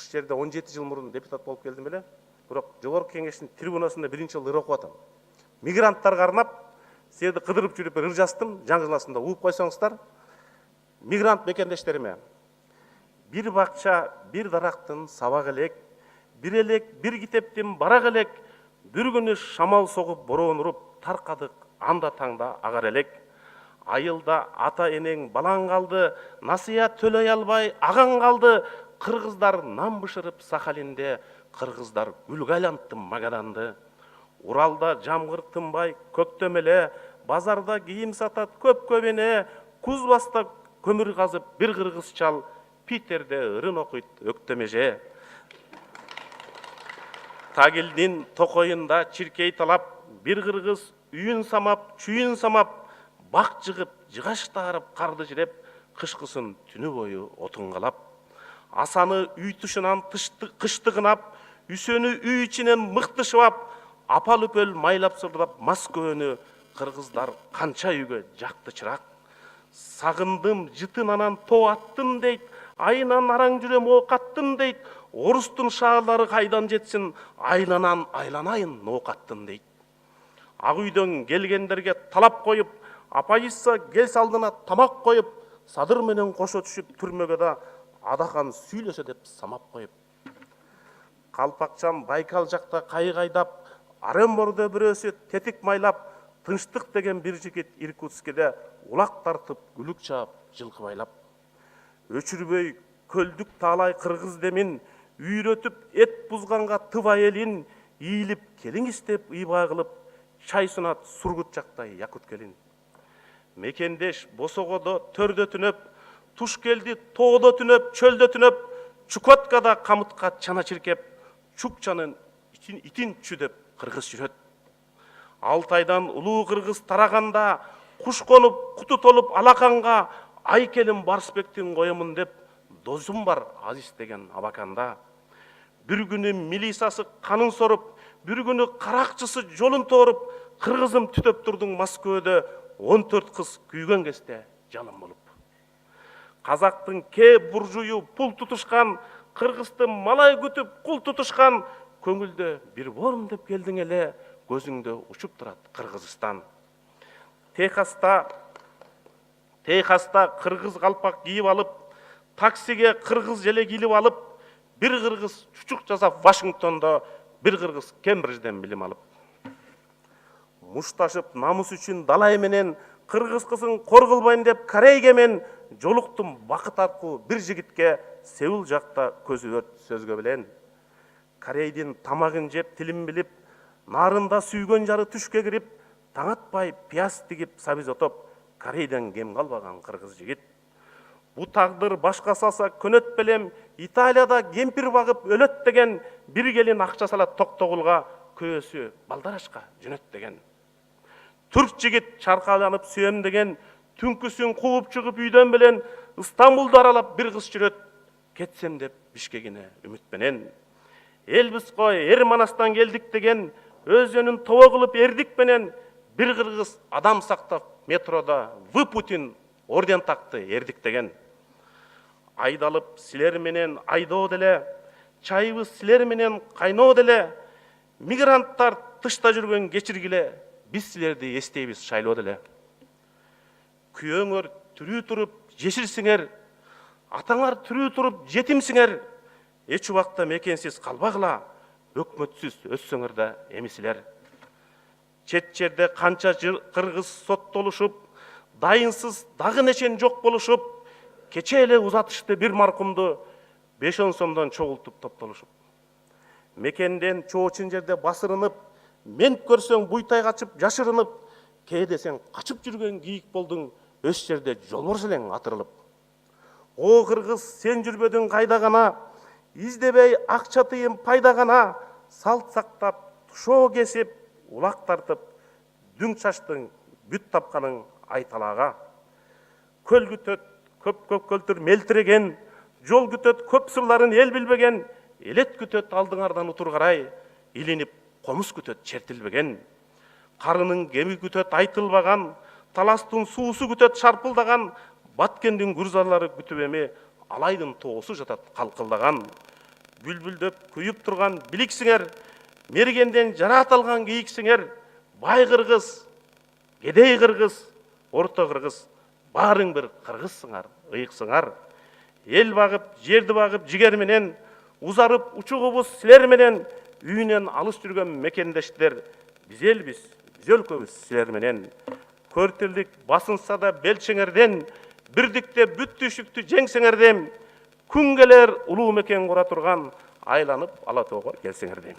ушул жерде 17 жыл мурун депутат болуп келдим эле. Бирок жогорку кеңештин трибунасында биринчи жолу ыр окуп атам. Мигранттарга арнап силерди кыдырып жүрүп ыр жаздым, жаңы жыласында угуп койсоңуздар. Мигрант мекендештериме, бир бакча, бир дарактын сабак элек, бир элек, бир китептин барак элек, бир күнү шамал согуп, бороон уруп, таркадык анда таңда агар элек. Айылда ата энең балаң калды, насыят төлөй албай агаң калды. Кыргыздар нан бышырып Сахалинде, кыргыздар гүлгө айлантты Магаданды. Уралда жамгыр тынбай көктөм эле, базарда кийим сатат көп көбене, куз баста көмүр казып бир кыргыз чал, Питерде ырын окуйт өктөмеже. Тагилдин токоюнда чиркей талап, бир кыргыз үйүн самап, чүйүн самап, бак жыгып, жыгаш таарып, карды жиреп, кышкысын түнү бою отун калап. Асаны үй тышынан кыштыгынап, Үсөнү үй ичинен мыкты шыбап, апал үпөл майлап сырдап Москвөнү кыргыздар канча үйгө жакты чырак. Сагындым жытын анан тоо аттым дейт, айынан араң жүрөм ок аттым дейт, орустун шаарлары кайдан жетсин, айланан айланайын ок аттым дейт. Ак үйдөн келгендерге талап коюп, апайысса кел салдына тамак коюп, садыр менен кошо түшүп түрмөгө да адакан сүйлөсө деп самап коюп. Калпакчан Байкал жакта кайык айдап, Оренбурда бирөөсү тетик майлап, Тынчтык деген бир жигит Иркутскеде улак тартып, күлүк чаап, жылкы байлап. Өчүрбөй көлдүк таалай кыргыз демин, үйрөтүп эт бузганга тыбай элин, ийилип келиңиз деп ыйбаа кылып, чай сунат Сургут жактай Якут келин. Мекендеш Босогодо төрдө түнөп, туш келди тоодо түнөп, чөлдө түнөп, Чукоткада камытка чана чиркеп, Чукчанын итин чүдөп кыргыз жүрөт. Алтайдан улуу кыргыз тараганда, куш конуп, куту толуп алаканга, ай келин Барсбектин коемун деп, досум бар Азиз деген абаканда. Бир күнү милисасы канын соруп, бир күнү каракчысы жолун тооруп, кыргызым түтөп турдуң Москвада 14 кыз күйгөн кезде жаным болуп. Казактын ке буржую пул тутушкан, кыргызды малай күтүп кул тутушкан, көңүлдө бир борум деп келдиң эле, көзүңдө учуп турат Кыргызстан. Техаста кыргыз калпак кийип алып, таксиге кыргыз желе килип алып, бир кыргыз чучук жасап Вашингтондо, бир кыргыз Кембриджден билим алып. Мушташып намус үчүн далай менен, кыргыз кызын кор кылбайм деп Корейге мен жолуктум бакыт аркуу бир жигитке, Сеул жакта көзү өрт сөзгө билен. Корейдин тамагын жеп тилин билип, нарында сүйгөн жары түшкө кирип, таң атпай пияз тигип сабиз отоп, Корейден кем калбаган кыргыз жигит. Бу тагдыр башка салса көнөт белем, Италияда кемпир багып өлөт деген, бир келин акча салат Токтогулга, көөсү балдарашка жөнөт деген. Түрк жигит чаркаланып сүйөм деген, түнкүсүн кууп чыгып үйдөн белен, Стамбулду аралап бир кыз жүрөт, кетсем деп Бишкегине үмүт менен. Элбиз кой, Эрманастан келдик деген, өзөнүн тобо кылып эрдик менен, бир кыргыз адам сактап метрода В Путин орден такты эрдик деген. Айдалып силер менен айдоо деле, чайыбыз силер менен кайноо деле, мигранттар тышта жүргөн кечиргиле, биз силерди эстейбиз шайлоо деле. Күйөөңөр түрүү туруп жеширсиңер, атаңар түрүү туруп жетимсиңер, эч убакта мекенсиз калбагыла, өкмөтсүз өссөңөр да эмисилер. Чет жерде канча кыргыз соттолушуп, дайынсыз дагы нечен жок болушуп, кече эле узатышты бир маркумду 5-10 сомдон чогултуп топтолушуп. Мекенден чоочун жерде басырынып, мент көрсөң буйтай качып жашырынып, кээдесең качып жүргөн кийик болдуң, өс жерде жолборс элең атырылып. О кыргыз, сен жүрбөдүң кайда гана, издебей акча тыйын пайда гана, салт сактап, тушоо кесип, улак тартып, дүң чачтың бүт тапканың айталага. Көл күтөт, көп көлтүр мелтиреген, жол күтөт, көп сырларын эл билбеген, элет күтөт алдыңардан утур карай, илинип комуз күтөт чертилбеген. Карынын кеми күтөт айтылбаган, таластын суусу күтөт шарпылдаган, баткендин күрзалары күтүп эми, алайдын тоосу жатат калкылдаган. бүлбүлдөп күйүп турган биликсиңер, мергенден жараат алган кийиксиңер, бай кыргыз, кедей кыргыз, орто кыргыз, баарың бир кыргызсыңар, ыйыксыңар. Эл багып, жерди багып жигер менен, узарып учугубуз силер менен, үйүнөн алыс жүргөн мекендештер, биз элбиз, биз өлкөбүз силер менен. Көртүрлүк басынса да белчеңерден, бирдикте бүт түшүктү жеңсеңердем, күн келер улуу мекен кура турган, айланып ала тоого келсеңердем.